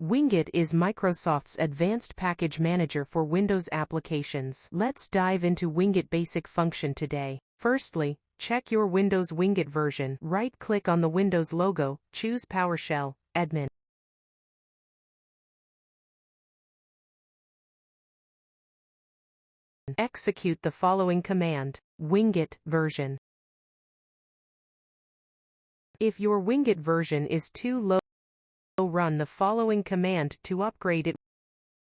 WinGet is Microsoft's advanced package manager for Windows applications. Let's dive into WinGet basic function today. Firstly, check your Windows WinGet version. Right-click on the Windows logo, choose PowerShell, Admin. Execute the following command: WinGet version. If your WinGet version is too low, run the following command to upgrade it: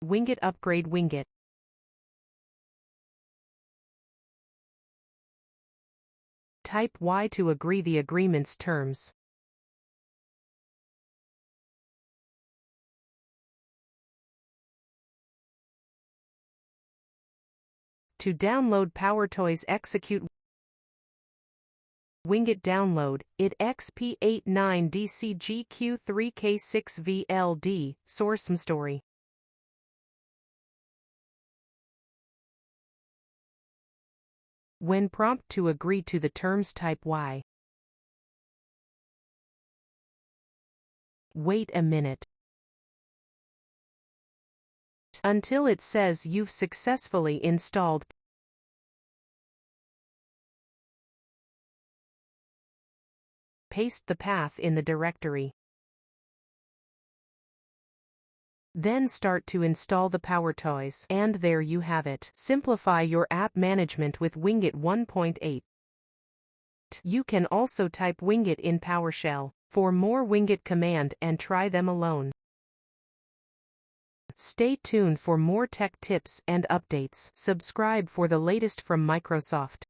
WinGet upgrade WinGet. Type Y to agree the agreement's terms. To download PowerToys, execute WinGet download it XP89DCGQ3K6VLD, source story. When prompt to agree to the terms, type Y. Wait a minute until it says you've successfully installed. Paste the path in the directory. Then start to install the PowerToys. And there you have it. Simplify your app management with WinGet 1.8. You can also type WinGet in PowerShell for more WinGet command and try them alone. Stay tuned for more tech tips and updates. Subscribe for the latest from Microsoft.